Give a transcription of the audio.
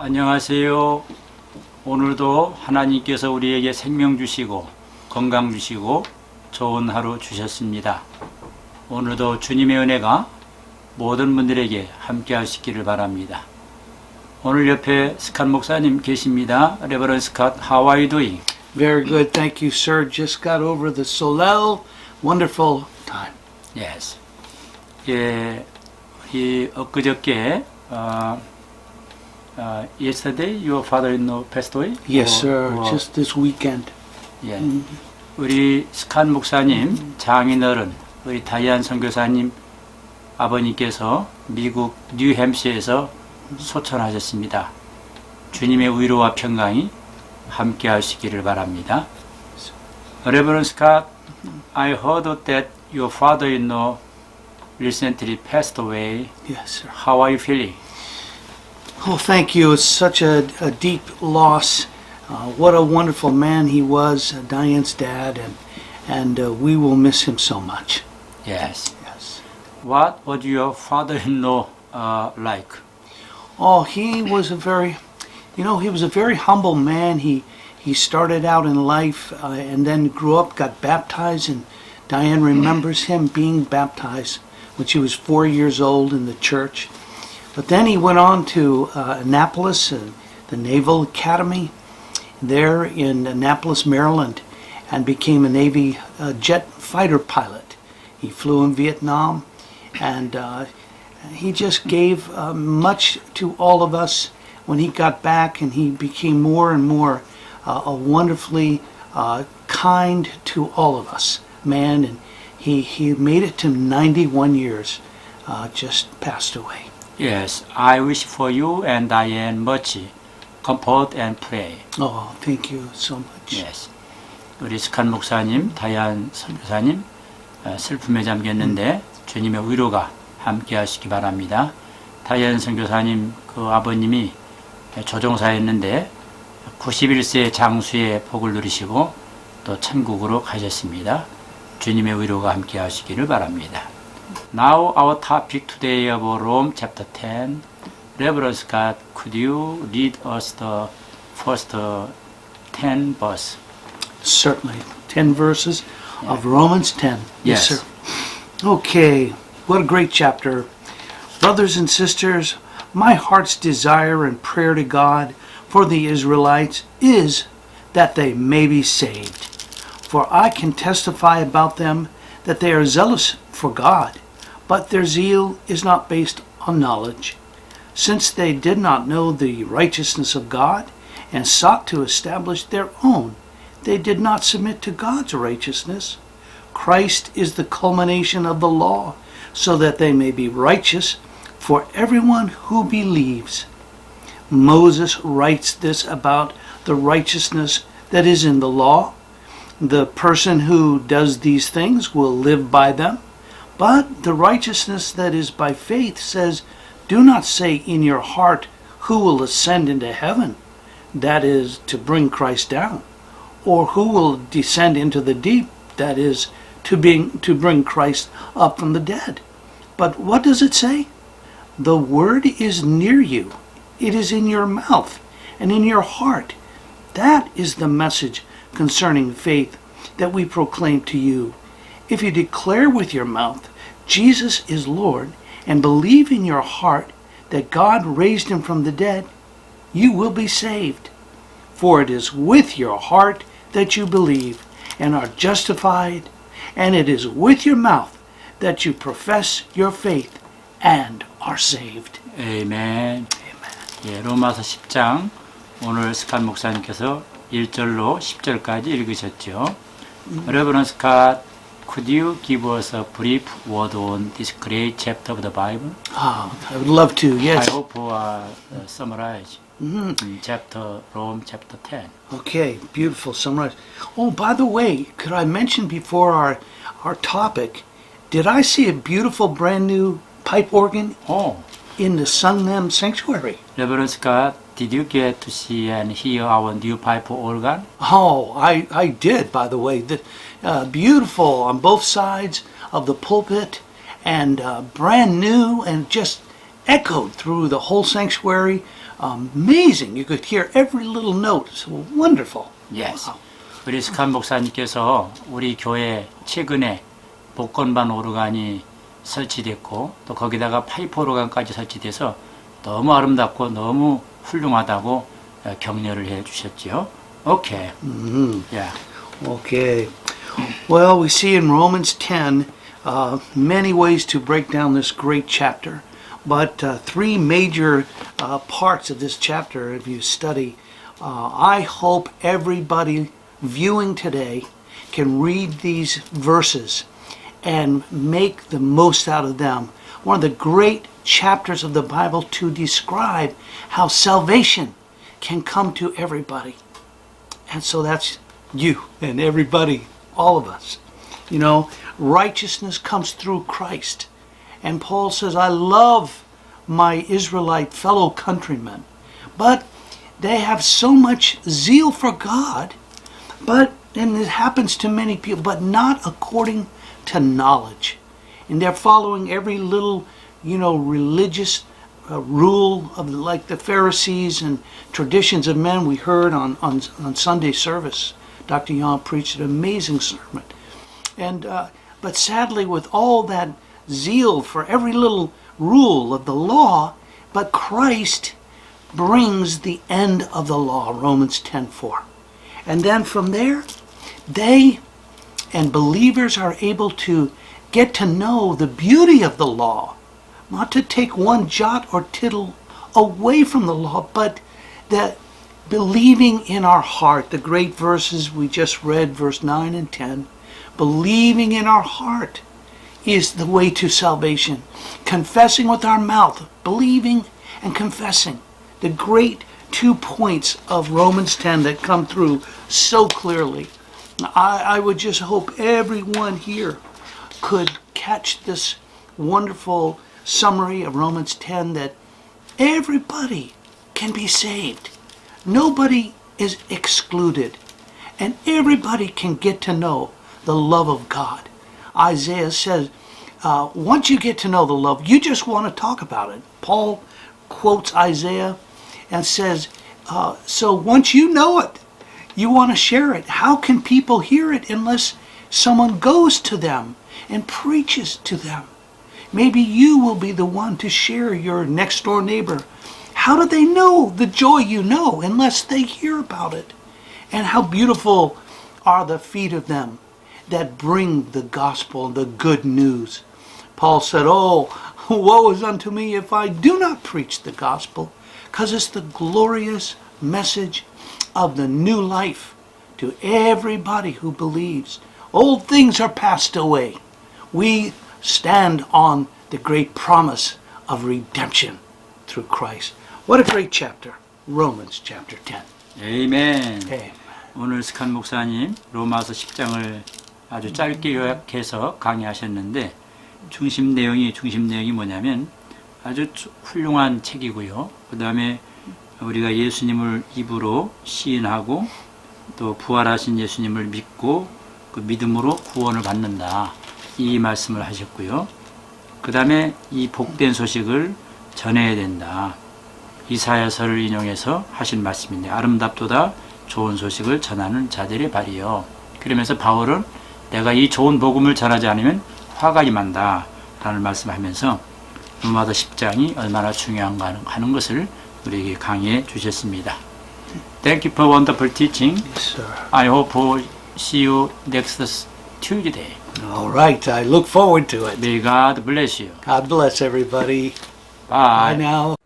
안녕하세요. 오늘도 하나님께서 우리에게 생명 주시고 건강 주시고 좋은 하루 주셨습니다. 오늘도 주님의 은혜가 모든 분들에게 함께 하시기를 바랍니다. 오늘 옆에 스캇 목사님 계십니다. 레버런 스캇, how are you doing? Very good, thank you, sir. Just got over the Solel. Wonderful time. Yes. 예, 이 엊그저께 yesterday your father-in-law passed away? Yes, sir. Just this weekend. 예. 우리 스캇 목사님 장인어른 우리 다이안 선교사님 아버님께서 미국 뉴햄시에서 소천하셨습니다. 주님의 위로와 평강이 함께 하시기를 바랍니다. Reverend Scott, I heard that your father-in-law recently passed away. Yes, sir. How are you feeling? Oh, thank you. It's such a deep loss. What a wonderful man he was, Diane's dad, and we will miss him so much. Yes. Yes. What was your father-in-law like? Oh, he was a very humble man. He started out in life and then grew up, got baptized, and Diane remembers him being baptized when she was 4 years old in the church. But then he went on to Annapolis, the Naval Academy, there in Annapolis, Maryland, and became a Navy jet fighter pilot. He flew in Vietnam, and he just gave much to all of us when he got back, and he became more and more a wonderfully kind to all of us man, and he made it to 91 years, just passed away. Yes, I wish for you and Diane much comfort and pray. Oh, thank you so much. Yes. 우리 스캇 목사님, 다이안 선교사님 슬픔에 잠겼는데 주님의 위로가 함께 하시기 바랍니다. 다이안 선교사님 그 아버님이 조종사였는데 91세 장수의 복을 누리시고 또 천국으로 가셨습니다. 주님의 위로가 함께 하시기를 바랍니다. Now our topic today about Rome chapter 10. Reverend Scott, could you read us the first 10 verse? Certainly. 10 verses of Romans 10. Yes. Sir. Okay. What a great chapter. Brothers and sisters, my heart's desire and prayer to God for the Israelites is that they may be saved. For I can testify about them that they are zealous for God, but their zeal is not based on knowledge. Since they did not know the righteousness of God and sought to establish their own, they did not submit to God's righteousness. Christ is the culmination of the law, so that they may be righteous for everyone who believes. Moses writes this about the righteousness that is in the law. The person who does these things will live by them. But the righteousness that is by faith says, do not say in your heart, who will ascend into heaven? That is, to bring Christ down. Or who will descend into the deep? That is, to bring Christ up from the dead. But what does it say? The word is near you. It is in your mouth and in your heart. That is the message concerning faith that we proclaim to you. If you declare with your mouth, Jesus is Lord, and believe in your heart that God raised him from the dead, you will be saved. For it is with your heart that you believe and are justified, and it is with your mouth that you profess your faith and are saved. Amen. 예, 로마서 10장 오늘 스캇 목사님께서 1절로 10절까지 읽으셨죠. Reverend Scott, could you give us a brief word on this great chapter of the Bible? I would love to, yes. I hope summarize Rome chapter 10. Okay, beautiful summarize. Oh, by the way, could I mention before our topic, did I see a beautiful brand new pipe organ in the Sungnam Sanctuary? Reverend Scott, did you get to see and hear our new pipe organ? Oh, I did, by the way. Beautiful on both sides of the pulpit, and brand new, and just echoed through the whole sanctuary. amazing. You could hear every little note. So wonderful. Yes. Wow. 리스칸 목사님께서 우리 교회 최근에 복건반 오르간이 설치됐고 또 거기다가 파이프 오르간까지 설치돼서 너무 아름답고 너무 훌륭하다고 격려를 해 주셨지요. 오케이. Yeah. Okay. Well, we see in Romans 10 many ways to break down this great chapter. But three major parts of this chapter, if you study, I hope everybody viewing today can read these verses and make the most out of them. One of the great chapters of the Bible to describe how salvation can come to everybody. And so that's you and everybody, all of us. You know, righteousness comes through Christ. And Paul says, I love my Israelite fellow countrymen, but they have so much zeal for God, and it happens to many people, but not according to knowledge. And they're following every little, religious rule of like the Pharisees and traditions of men we heard on Sunday service. Dr. Young preached an amazing sermon. And but sadly, with all that zeal for every little rule of the law, but Christ brings the end of the law, Romans 10:4. And then from there, they and believers are able to get to know the beauty of the law, not to take one jot or tittle away from the law, but that believing in our heart, the great verses we just read, verse 9 and 10, believing in our heart is the way to salvation. Confessing with our mouth, believing and confessing. The great 2 points of Romans 10 that come through so clearly. I would just hope everyone here could catch this wonderful summary of Romans 10 that everybody can be saved. Nobody is excluded. And everybody can get to know the love of God. Isaiah says, once you get to know the love, you just want to talk about it. Paul quotes Isaiah and says, so once you know it, you want to share it. How can people hear it unless someone goes to them and preaches to them? Maybe you will be the one to share your next door neighbor. How do they know the joy you know unless they hear about it? And how beautiful are the feet of them that bring the gospel, the good news. Paul said, oh, woe is unto me if I do not preach the gospel, because it's the glorious message of the new life to everybody who believes. Old things are passed away. We stand on the great promise of redemption through Christ. What a great chapter. Romans chapter 10. 아멘. Amen. 오늘 스칸 목사님 로마서 10장을 아주 짧게 요약해서 강의하셨는데 중심 내용이 뭐냐면 아주 훌륭한 책이고요. 그 다음에 우리가 예수님을 입으로 시인하고 또 부활하신 예수님을 믿고 그 믿음으로 구원을 받는다. 이 말씀을 하셨고요. 그 다음에 이 복된 소식을 전해야 된다. 이사야서를 인용해서 하신 말씀인데 아름답도다 좋은 소식을 전하는 자들의 발이요. 그러면서 바울은 내가 이 좋은 복음을 전하지 않으면 화가 임한다 라는 말씀을 하면서 로마서 10장이 얼마나 중요한가 하는 것을 우리에게 강의해 주셨습니다. Thank you for wonderful teaching. Yes, sir. I hope to see you next Tuesday. All right. I look forward to it. May God bless you. God bless everybody. Bye. Bye now.